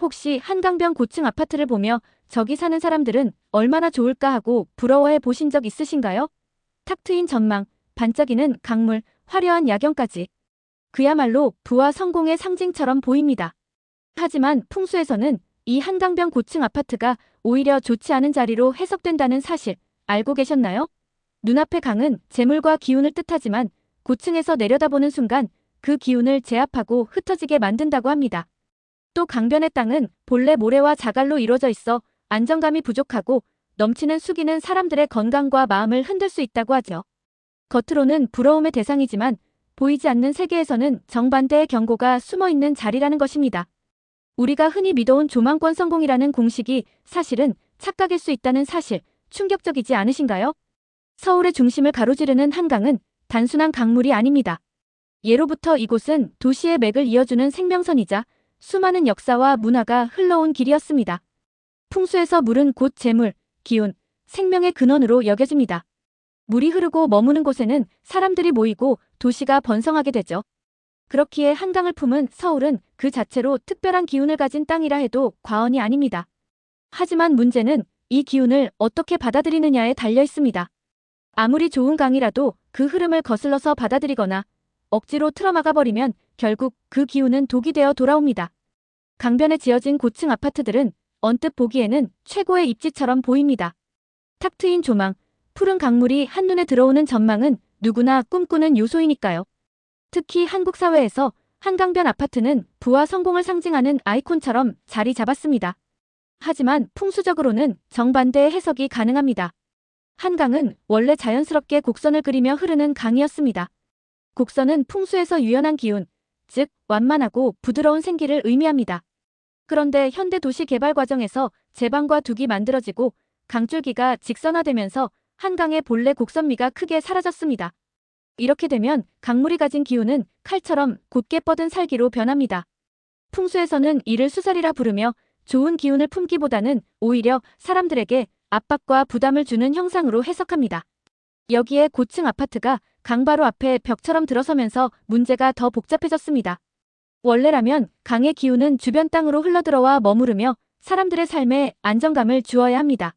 혹시 한강변 고층 아파트를 보며 저기 사는 사람들은 얼마나 좋을까 하고 부러워해 보신 적 있으신가요? 탁 트인 전망, 반짝이는 강물, 화려한 야경까지. 그야말로 부와 성공의 상징처럼 보입니다. 하지만 풍수에서는 이 한강변 고층 아파트가 오히려 좋지 않은 자리로 해석된다는 사실 알고 계셨나요? 눈앞의 강은 재물과 기운을 뜻하지만 고층에서 내려다보는 순간 그 기운을 제압하고 흩어지게 만든다고 합니다. 또 강변의 땅은 본래 모래와 자갈로 이루어져 있어 안정감이 부족하고 넘치는 수기는 사람들의 건강과 마음을 흔들 수 있다고 하죠. 겉으로는 부러움의 대상이지만 보이지 않는 세계에서는 정반대의 경고가 숨어 있는 자리라는 것입니다. 우리가 흔히 믿어온 조망권 성공이라는 공식이 사실은 착각일 수 있다는 사실, 충격적이지 않으신가요? 서울의 중심을 가로지르는 한강은 단순한 강물이 아닙니다. 예로부터 이곳은 도시의 맥을 이어주는 생명선이자 수많은 역사와 문화가 흘러온 길이었습니다. 풍수에서 물은 곧 재물, 기운, 생명의 근원으로 여겨집니다. 물이 흐르고 머무는 곳에는 사람들이 모이고 도시가 번성하게 되죠. 그렇기에 한강을 품은 서울은 그 자체로 특별한 기운을 가진 땅이라 해도 과언이 아닙니다. 하지만 문제는 이 기운을 어떻게 받아들이느냐에 달려 있습니다. 아무리 좋은 강이라도 그 흐름을 거슬러서 받아들이거나 억지로 틀어막아 버리면 결국 그 기운은 독이 되어 돌아옵니다. 강변에 지어진 고층 아파트들은 언뜻 보기에는 최고의 입지처럼 보입니다. 탁 트인 조망, 푸른 강물이 한눈에 들어오는 전망은 누구나 꿈꾸는 요소이니까요. 특히 한국 사회에서 한강변 아파트는 부와 성공을 상징하는 아이콘처럼 자리 잡았습니다. 하지만 풍수적으로는 정반대의 해석이 가능합니다. 한강은 원래 자연스럽게 곡선을 그리며 흐르는 강이었습니다. 곡선은 풍수에서 유연한 기운, 즉 완만하고 부드러운 생기를 의미합니다. 그런데 현대 도시 개발 과정에서 제방과 둑이 만들어지고 강줄기가 직선화되면서 한강의 본래 곡선미가 크게 사라졌습니다. 이렇게 되면 강물이 가진 기운은 칼처럼 곧게 뻗은 살기로 변합니다. 풍수에서는 이를 수살이라 부르며 좋은 기운을 품기보다는 오히려 사람들에게 압박과 부담을 주는 형상으로 해석합니다. 여기에 고층 아파트가 강 바로 앞에 벽처럼 들어서면서 문제가 더 복잡해졌습니다. 원래라면 강의 기운은 주변 땅으로 흘러들어와 머무르며 사람들의 삶에 안정감을 주어야 합니다.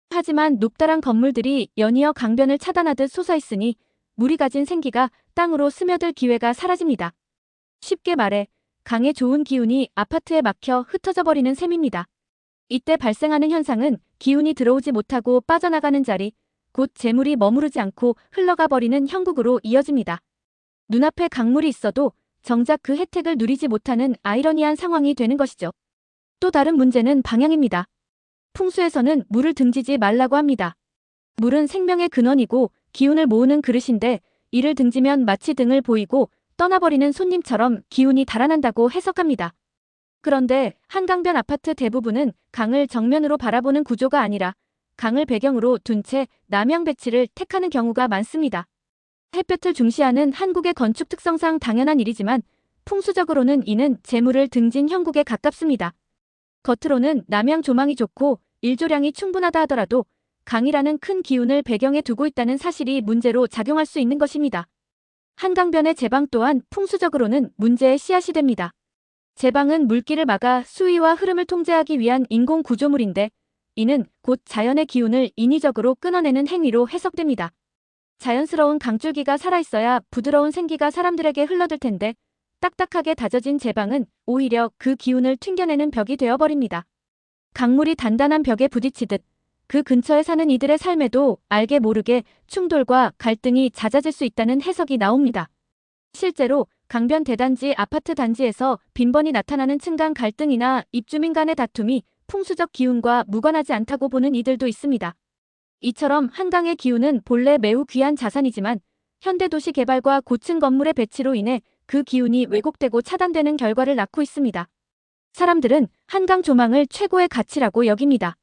하지만 높다란 건물들이 연이어 강변을 차단하듯 솟아있으니 물이 가진 생기가 땅으로 스며들 기회가 사라집니다. 쉽게 말해 강의 좋은 기운이 아파트에 막혀 흩어져 버리는 셈입니다. 이때 발생하는 현상은 기운이 들어오지 못하고 빠져나가는 자리, 곧 재물이 머무르지 않고 흘러가 버리는 형국으로 이어집니다. 눈앞에 강물이 있어도 정작 그 혜택을 누리지 못하는 아이러니한 상황이 되는 것이죠. 또 다른 문제는 방향입니다. 풍수에서는 물을 등지지 말라고 합니다. 물은 생명의 근원이고 기운을 모으는 그릇인데 이를 등지면 마치 등을 보이고 떠나버리는 손님처럼 기운이 달아난다고 해석합니다. 그런데 한강변 아파트 대부분은 강을 정면으로 바라보는 구조가 아니라 강을 배경으로 둔 채 남향 배치를 택하는 경우가 많습니다. 햇볕을 중시하는 한국의 건축 특성상 당연한 일이지만 풍수적으로는 이는 재물을 등진 형국에 가깝습니다. 겉으로는 남향 조망이 좋고 일조량이 충분하다 하더라도 강이라는 큰 기운을 배경에 두고 있다는 사실이 문제로 작용할 수 있는 것입니다. 한강변의 제방 또한 풍수적으로는 문제의 씨앗이 됩니다. 제방은 물길을 막아 수위와 흐름을 통제하기 위한 인공 구조물인데 이는 곧 자연의 기운을 인위적으로 끊어내는 행위로 해석됩니다. 자연스러운 강줄기가 살아있어야 부드러운 생기가 사람들에게 흘러들 텐데 딱딱하게 다져진 제방은 오히려 그 기운을 튕겨내는 벽이 되어버립니다. 강물이 단단한 벽에 부딪히듯 그 근처에 사는 이들의 삶에도 알게 모르게 충돌과 갈등이 잦아질 수 있다는 해석이 나옵니다. 실제로 강변 대단지 아파트 단지에서 빈번히 나타나는 층간 갈등이나 입주민 간의 다툼이 풍수적 기운과 무관하지 않다고 보는 이들도 있습니다. 이처럼 한강의 기운은 본래 매우 귀한 자산이지만 현대도시 개발과 고층 건물의 배치로 인해 그 기운이 왜곡되고 차단되는 결과를 낳고 있습니다. 사람들은 한강 조망을 최고의 가치라고 여깁니다.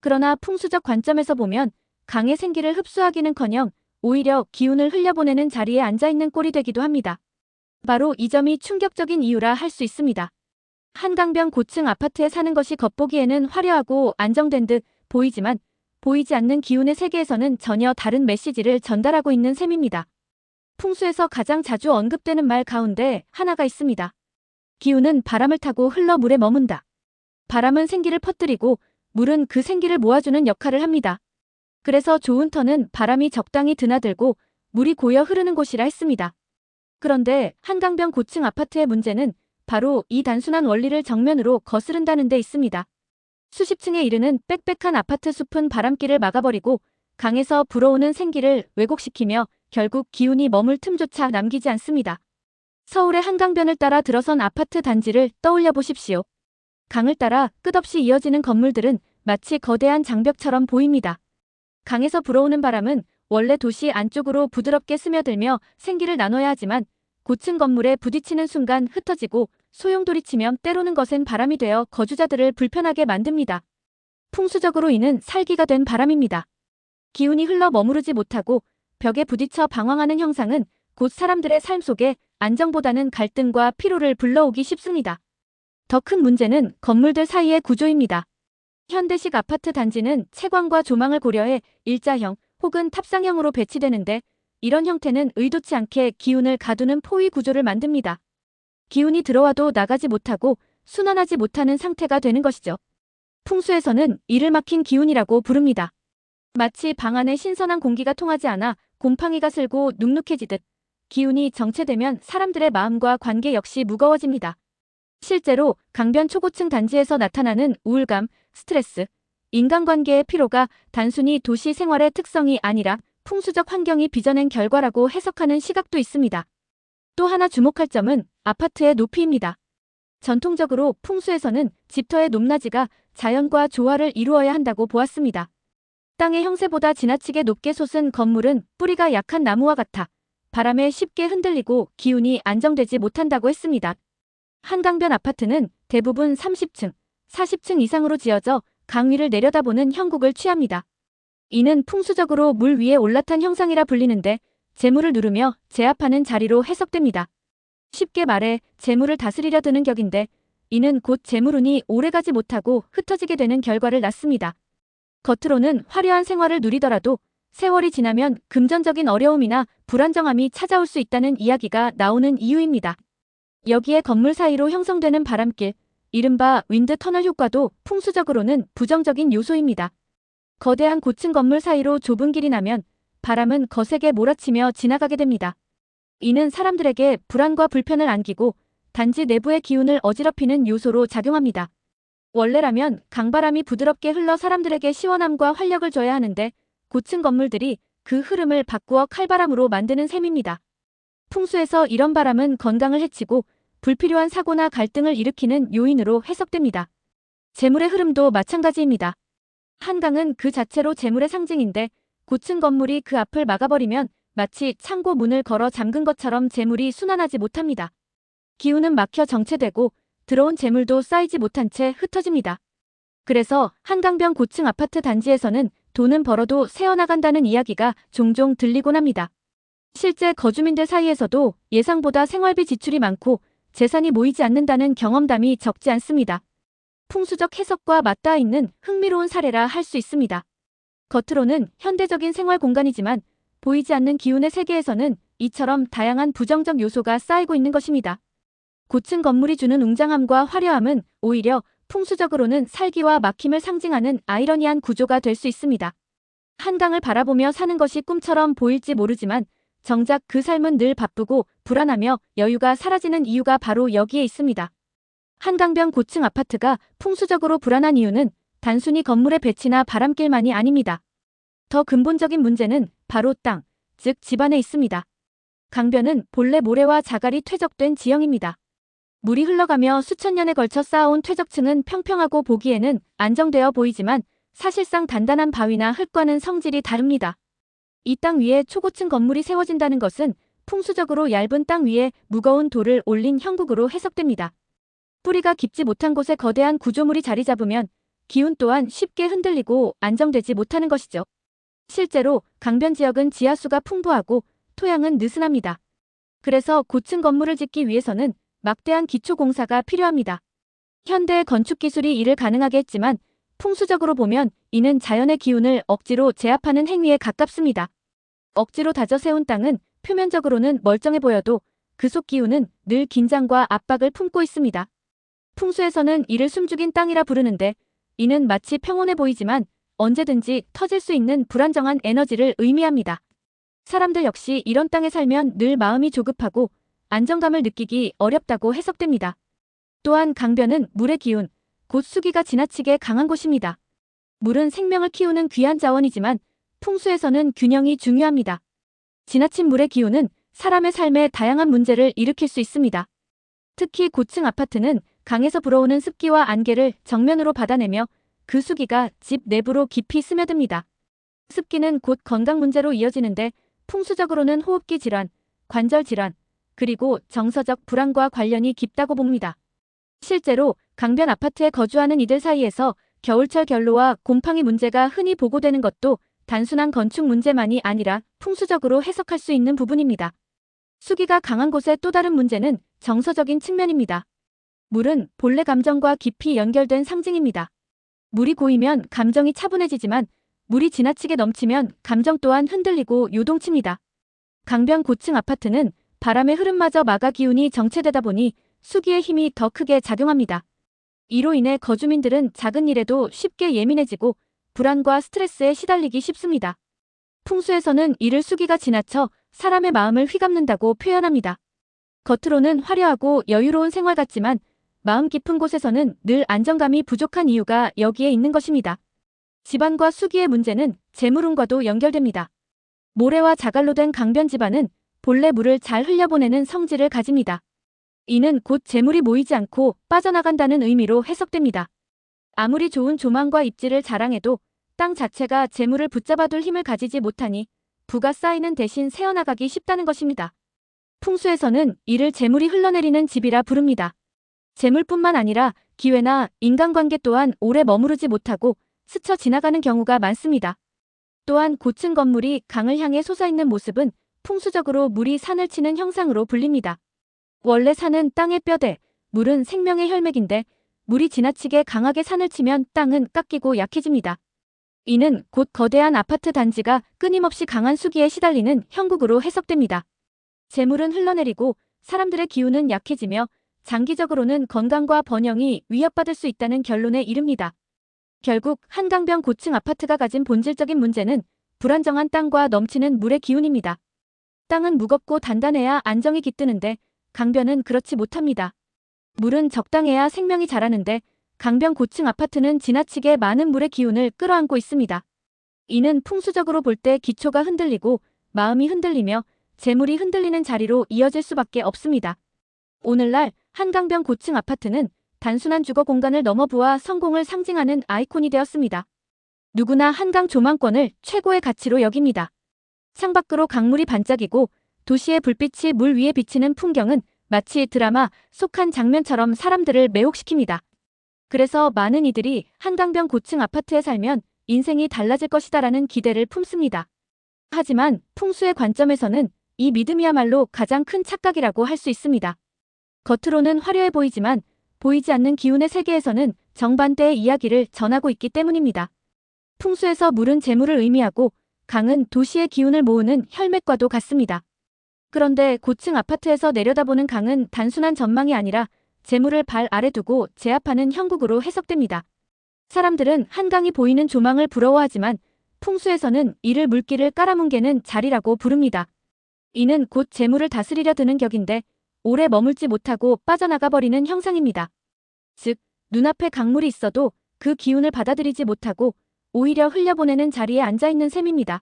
그러나 풍수적 관점에서 보면 강의 생기를 흡수하기는커녕 오히려 기운을 흘려보내는 자리에 앉아있는 꼴이 되기도 합니다. 바로 이 점이 충격적인 이유라 할 수 있습니다. 한강변 고층 아파트에 사는 것이 겉보기에는 화려하고 안정된 듯 보이지만 보이지 않는 기운의 세계에서는 전혀 다른 메시지를 전달하고 있는 셈입니다. 풍수에서 가장 자주 언급되는 말 가운데 하나가 있습니다. 기운은 바람을 타고 흘러 물에 머문다. 바람은 생기를 퍼뜨리고 물은 그 생기를 모아주는 역할을 합니다. 그래서 좋은 터는 바람이 적당히 드나들고 물이 고여 흐르는 곳이라 했습니다. 그런데 한강변 고층 아파트의 문제는 바로 이 단순한 원리를 정면으로 거스른다는 데 있습니다. 수십 층에 이르는 빽빽한 아파트 숲은 바람길을 막아버리고 강에서 불어오는 생기를 왜곡시키며 결국 기운이 머물 틈조차 남기지 않습니다. 서울의 한강변을 따라 들어선 아파트 단지를 떠올려 보십시오. 강을 따라 끝없이 이어지는 건물들은 마치 거대한 장벽처럼 보입니다. 강에서 불어오는 바람은 원래 도시 안쪽으로 부드럽게 스며들며 생기를 나눠야 하지만 고층 건물에 부딪히는 순간 흩어지고 소용돌이치면 때로는 거센 바람이 되어 거주자들을 불편하게 만듭니다. 풍수적으로 이는 살기가 된 바람입니다. 기운이 흘러 머무르지 못하고 벽에 부딪혀 방황하는 형상은 곧 사람들의 삶 속에 안정보다는 갈등과 피로를 불러오기 쉽습니다. 더 큰 문제는 건물들 사이의 구조입니다. 현대식 아파트 단지는 채광과 조망을 고려해 일자형 혹은 탑상형으로 배치되는데 이런 형태는 의도치 않게 기운을 가두는 포위 구조를 만듭니다. 기운이 들어와도 나가지 못하고 순환하지 못하는 상태가 되는 것이죠. 풍수에서는 이를 막힌 기운이라고 부릅니다. 마치 방 안에 신선한 공기가 통하지 않아 곰팡이가 슬고 눅눅해지듯 기운이 정체되면 사람들의 마음과 관계 역시 무거워집니다. 실제로 강변 초고층 단지에서 나타나는 우울감, 스트레스, 인간관계의 피로가 단순히 도시 생활의 특성이 아니라 풍수적 환경이 빚어낸 결과라고 해석하는 시각도 있습니다. 또 하나 주목할 점은 아파트의 높이입니다. 전통적으로 풍수에서는 집터의 높낮이가 자연과 조화를 이루어야 한다고 보았습니다. 땅의 형세보다 지나치게 높게 솟은 건물은 뿌리가 약한 나무와 같아 바람에 쉽게 흔들리고 기운이 안정되지 못한다고 했습니다. 한강변 아파트는 대부분 30층, 40층 이상으로 지어져 강 위를 내려다보는 형국을 취합니다. 이는 풍수적으로 물 위에 올라탄 형상이라 불리는데 재물을 누르며 제압하는 자리로 해석됩니다. 쉽게 말해 재물을 다스리려 드는 격인데 이는 곧 재물운이 오래가지 못하고 흩어지게 되는 결과를 낳습니다. 겉으로는 화려한 생활을 누리더라도 세월이 지나면 금전적인 어려움이나 불안정함이 찾아올 수 있다는 이야기가 나오는 이유입니다. 여기에 건물 사이로 형성되는 바람길, 이른바 윈드 터널 효과도 풍수적으로는 부정적인 요소입니다. 거대한 고층 건물 사이로 좁은 길이 나면 바람은 거세게 몰아치며 지나가게 됩니다. 이는 사람들에게 불안과 불편을 안기고 단지 내부의 기운을 어지럽히는 요소로 작용합니다. 원래라면 강바람이 부드럽게 흘러 사람들에게 시원함과 활력을 줘야 하는데 고층 건물들이 그 흐름을 바꾸어 칼바람으로 만드는 셈입니다. 풍수에서 이런 바람은 건강을 해치고 불필요한 사고나 갈등을 일으키는 요인으로 해석됩니다. 재물의 흐름도 마찬가지입니다. 한강은 그 자체로 재물의 상징인데 고층 건물이 그 앞을 막아버리면 마치 창고 문을 걸어 잠근 것처럼 재물이 순환하지 못합니다. 기운은 막혀 정체되고 들어온 재물도 쌓이지 못한 채 흩어집니다. 그래서 한강변 고층 아파트 단지에서는 돈은 벌어도 새어나간다는 이야기가 종종 들리곤 합니다. 실제 거주민들 사이에서도 예상보다 생활비 지출이 많고 재산이 모이지 않는다는 경험담이 적지 않습니다. 풍수적 해석과 맞닿아 있는 흥미로운 사례라 할 수 있습니다. 겉으로는 현대적인 생활 공간이지만 보이지 않는 기운의 세계에서는 이처럼 다양한 부정적 요소가 쌓이고 있는 것입니다. 고층 건물이 주는 웅장함과 화려함은 오히려 풍수적으로는 살기와 막힘을 상징하는 아이러니한 구조가 될 수 있습니다. 한강을 바라보며 사는 것이 꿈처럼 보일지 모르지만 정작 그 삶은 늘 바쁘고 불안하며 여유가 사라지는 이유가 바로 여기에 있습니다. 한강변 고층 아파트가 풍수적으로 불안한 이유는 단순히 건물의 배치나 바람길만이 아닙니다. 더 근본적인 문제는 바로 땅, 즉 집안에 있습니다. 강변은 본래 모래와 자갈이 퇴적된 지형입니다. 물이 흘러가며 수천 년에 걸쳐 쌓아온 퇴적층은 평평하고 보기에는 안정되어 보이지만 사실상 단단한 바위나 흙과는 성질이 다릅니다. 이 땅 위에 초고층 건물이 세워진다는 것은 풍수적으로 얇은 땅 위에 무거운 돌을 올린 형국으로 해석됩니다. 뿌리가 깊지 못한 곳에 거대한 구조물이 자리 잡으면 기운 또한 쉽게 흔들리고 안정되지 못하는 것이죠. 실제로 강변 지역은 지하수가 풍부하고 토양은 느슨합니다. 그래서 고층 건물을 짓기 위해서는 막대한 기초 공사가 필요합니다. 현대의 건축 기술이 이를 가능하게 했지만 풍수적으로 보면 이는 자연의 기운을 억지로 제압하는 행위에 가깝습니다. 억지로 다져 세운 땅은 표면적으로는 멀쩡해 보여도 그 속 기운은 늘 긴장과 압박을 품고 있습니다. 풍수에서는 이를 숨죽인 땅이라 부르는데 이는 마치 평온해 보이지만 언제든지 터질 수 있는 불안정한 에너지를 의미합니다. 사람들 역시 이런 땅에 살면 늘 마음이 조급하고 안정감을 느끼기 어렵다고 해석됩니다. 또한 강변은 물의 기운, 곧 수기가 지나치게 강한 곳입니다. 물은 생명을 키우는 귀한 자원이지만 풍수에서는 균형이 중요합니다. 지나친 물의 기운은 사람의 삶에 다양한 문제를 일으킬 수 있습니다. 특히 고층 아파트는 강에서 불어오는 습기와 안개를 정면으로 받아내며 그 수기가 집 내부로 깊이 스며듭니다. 습기는 곧 건강 문제로 이어지는데 풍수적으로는 호흡기 질환, 관절 질환, 그리고 정서적 불안과 관련이 깊다고 봅니다. 실제로 강변 아파트에 거주하는 이들 사이에서 겨울철 결로와 곰팡이 문제가 흔히 보고되는 것도 단순한 건축 문제만이 아니라 풍수적으로 해석할 수 있는 부분입니다. 수기가 강한 곳의 또 다른 문제는 정서적인 측면입니다. 물은 본래 감정과 깊이 연결된 상징입니다. 물이 고이면 감정이 차분해지지만 물이 지나치게 넘치면 감정 또한 흔들리고 요동칩니다. 강변 고층 아파트는 바람의 흐름마저 막아 기운이 정체되다 보니 수기의 힘이 더 크게 작용합니다. 이로 인해 거주민들은 작은 일에도 쉽게 예민해지고 불안과 스트레스에 시달리기 쉽습니다. 풍수에서는 이를 수기가 지나쳐 사람의 마음을 휘감는다고 표현합니다. 겉으로는 화려하고 여유로운 생활 같지만 마음 깊은 곳에서는 늘 안정감이 부족한 이유가 여기에 있는 것입니다. 집안과 수기의 문제는 재물운과도 연결됩니다. 모래와 자갈로 된 강변 집안은 본래 물을 잘 흘려보내는 성질을 가집니다. 이는 곧 재물이 모이지 않고 빠져나간다는 의미로 해석됩니다. 아무리 좋은 조망과 입지를 자랑해도 땅 자체가 재물을 붙잡아둘 힘을 가지지 못하니 부가 쌓이는 대신 새어나가기 쉽다는 것입니다. 풍수에서는 이를 재물이 흘러내리는 집이라 부릅니다. 재물뿐만 아니라 기회나 인간관계 또한 오래 머무르지 못하고 스쳐 지나가는 경우가 많습니다. 또한 고층 건물이 강을 향해 솟아있는 모습은 풍수적으로 물이 산을 치는 형상으로 불립니다. 원래 산은 땅의 뼈대, 물은 생명의 혈맥인데 물이 지나치게 강하게 산을 치면 땅은 깎이고 약해집니다. 이는 곧 거대한 아파트 단지가 끊임없이 강한 수기에 시달리는 형국으로 해석됩니다. 재물은 흘러내리고 사람들의 기운은 약해지며 장기적으로는 건강과 번영이 위협받을 수 있다는 결론에 이릅니다. 결국 한강변 고층 아파트가 가진 본질적인 문제는 불안정한 땅과 넘치는 물의 기운입니다. 땅은 무겁고 단단해야 안정이 깃드는데 강변은 그렇지 못합니다. 물은 적당해야 생명이 자라는데 강변 고층 아파트는 지나치게 많은 물의 기운을 끌어안고 있습니다. 이는 풍수적으로 볼 때 기초가 흔들리고 마음이 흔들리며 재물이 흔들리는 자리로 이어질 수밖에 없습니다. 오늘날 한강변 고층 아파트는 단순한 주거 공간을 넘어 부와 성공을 상징하는 아이콘이 되었습니다. 누구나 한강 조망권을 최고의 가치로 여깁니다. 창밖으로 강물이 반짝이고 도시의 불빛이 물 위에 비치는 풍경은 마치 드라마 속 한 장면처럼 사람들을 매혹시킵니다. 그래서 많은 이들이 한강변 고층 아파트에 살면 인생이 달라질 것이다라는 기대를 품습니다. 하지만 풍수의 관점에서는 이 믿음이야말로 가장 큰 착각이라고 할 수 있습니다. 겉으로는 화려해 보이지만 보이지 않는 기운의 세계에서는 정반대의 이야기를 전하고 있기 때문입니다. 풍수에서 물은 재물을 의미하고 강은 도시의 기운을 모으는 혈맥과도 같습니다. 그런데 고층 아파트에서 내려다보는 강은 단순한 전망이 아니라 재물을 발 아래 두고 제압하는 형국으로 해석됩니다. 사람들은 한강이 보이는 조망을 부러워하지만 풍수에서는 이를 물기를 깔아뭉개는 자리라고 부릅니다. 이는 곧 재물을 다스리려 드는 격인데 오래 머물지 못하고 빠져나가 버리는 형상입니다. 즉, 눈앞에 강물이 있어도 그 기운을 받아들이지 못하고 오히려 흘려보내는 자리에 앉아있는 셈입니다.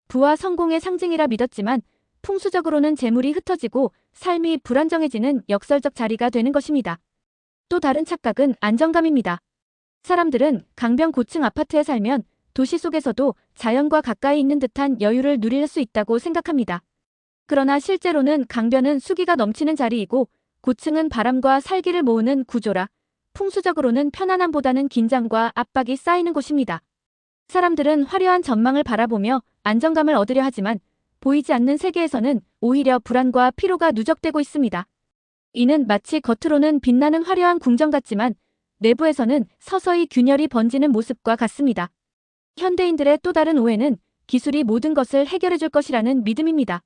부와 성공의 상징이라 믿었지만 풍수적으로는 재물이 흩어지고 삶이 불안정해지는 역설적 자리가 되는 것입니다. 또 다른 착각은 안정감입니다. 사람들은 강변 고층 아파트에 살면 도시 속에서도 자연과 가까이 있는 듯한 여유를 누릴 수 있다고 생각합니다. 그러나 실제로는 강변은 수기가 넘치는 자리이고 고층은 바람과 살기를 모으는 구조라 풍수적으로는 편안함보다는 긴장과 압박이 쌓이는 곳입니다. 사람들은 화려한 전망을 바라보며 안정감을 얻으려 하지만 보이지 않는 세계에서는 오히려 불안과 피로가 누적되고 있습니다. 이는 마치 겉으로는 빛나는 화려한 궁전 같지만 내부에서는 서서히 균열이 번지는 모습과 같습니다. 현대인들의 또 다른 오해는 기술이 모든 것을 해결해 줄 것이라는 믿음입니다.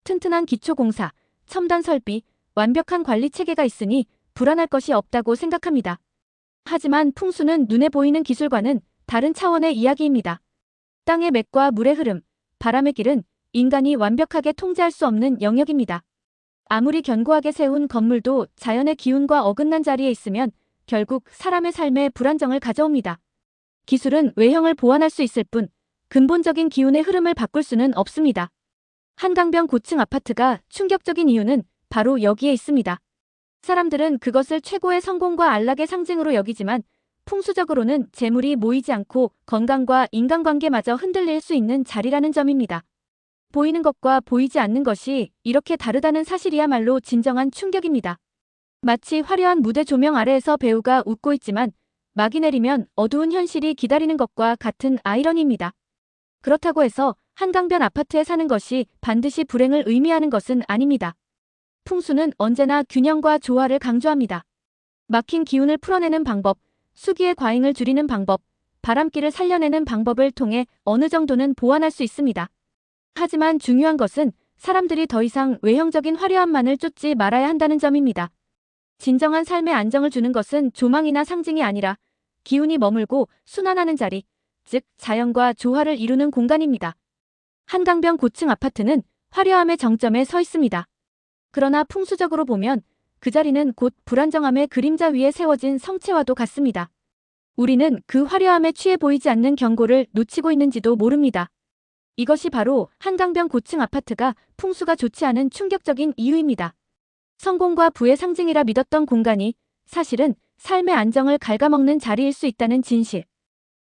튼튼한 기초공사, 첨단 설비, 완벽한 관리 체계가 있으니 불안할 것이 없다고 생각합니다. 하지만 풍수는 눈에 보이는 기술과는 다른 차원의 이야기입니다. 땅의 맥과 물의 흐름, 바람의 길은 인간이 완벽하게 통제할 수 없는 영역입니다. 아무리 견고하게 세운 건물도 자연의 기운과 어긋난 자리에 있으면 결국 사람의 삶에 불안정을 가져옵니다. 기술은 외형을 보완할 수 있을 뿐 근본적인 기운의 흐름을 바꿀 수는 없습니다. 한강변 고층 아파트가 충격적인 이유는 바로 여기에 있습니다. 사람들은 그것을 최고의 성공과 안락의 상징으로 여기지만 풍수적으로는 재물이 모이지 않고 건강과 인간관계마저 흔들릴 수 있는 자리라는 점입니다. 보이는 것과 보이지 않는 것이 이렇게 다르다는 사실이야말로 진정한 충격입니다. 마치 화려한 무대 조명 아래에서 배우가 웃고 있지만 막이 내리면 어두운 현실이 기다리는 것과 같은 아이러니입니다. 그렇다고 해서 한강변 아파트에 사는 것이 반드시 불행을 의미하는 것은 아닙니다. 풍수는 언제나 균형과 조화를 강조합니다. 막힌 기운을 풀어내는 방법, 수기의 과잉을 줄이는 방법, 바람길을 살려내는 방법을 통해 어느 정도는 보완할 수 있습니다. 하지만 중요한 것은 사람들이 더 이상 외형적인 화려함만을 쫓지 말아야 한다는 점입니다. 진정한 삶의 안정을 주는 것은 조망이나 상징이 아니라 기운이 머물고 순환하는 자리, 즉 자연과 조화를 이루는 공간입니다. 한강변 고층 아파트는 화려함의 정점에 서 있습니다. 그러나 풍수적으로 보면 그 자리는 곧 불안정함의 그림자 위에 세워진 성체와도 같습니다. 우리는 그 화려함에 취해 보이지 않는 경고를 놓치고 있는지도 모릅니다. 이것이 바로 한강변 고층 아파트가 풍수가 좋지 않은 충격적인 이유입니다. 성공과 부의 상징이라 믿었던 공간이 사실은 삶의 안정을 갉아먹는 자리일 수 있다는 진실.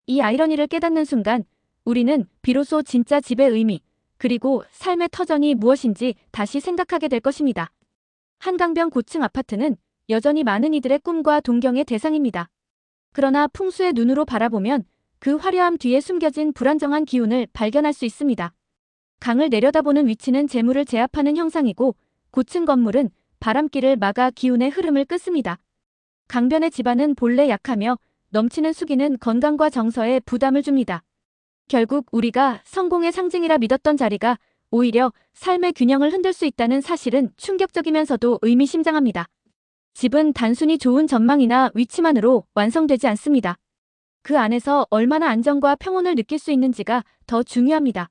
이 아이러니를 깨닫는 순간 우리는 비로소 진짜 집의 의미, 그리고 삶의 터전이 무엇인지 다시 생각하게 될 것입니다. 한강변 고층 아파트는 여전히 많은 이들의 꿈과 동경의 대상입니다. 그러나 풍수의 눈으로 바라보면 그 화려함 뒤에 숨겨진 불안정한 기운을 발견할 수 있습니다. 강을 내려다보는 위치는 재물을 제압하는 형상이고 고층 건물은 바람길을 막아 기운의 흐름을 끊습니다. 강변의 집안은 본래 약하며 넘치는 수기는 건강과 정서에 부담을 줍니다. 결국 우리가 성공의 상징이라 믿었던 자리가 오히려 삶의 균형을 흔들 수 있다는 사실은 충격적이면서도 의미심장합니다. 집은 단순히 좋은 전망이나 위치만으로 완성되지 않습니다. 그 안에서 얼마나 안정과 평온을 느낄 수 있는지가 더 중요합니다.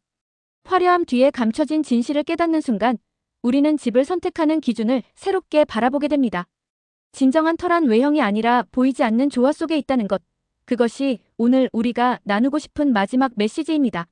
화려함 뒤에 감춰진 진실을 깨닫는 순간 우리는 집을 선택하는 기준을 새롭게 바라보게 됩니다. 진정한 터란 외형이 아니라 보이지 않는 조화 속에 있다는 것. 그것이 오늘 우리가 나누고 싶은 마지막 메시지입니다.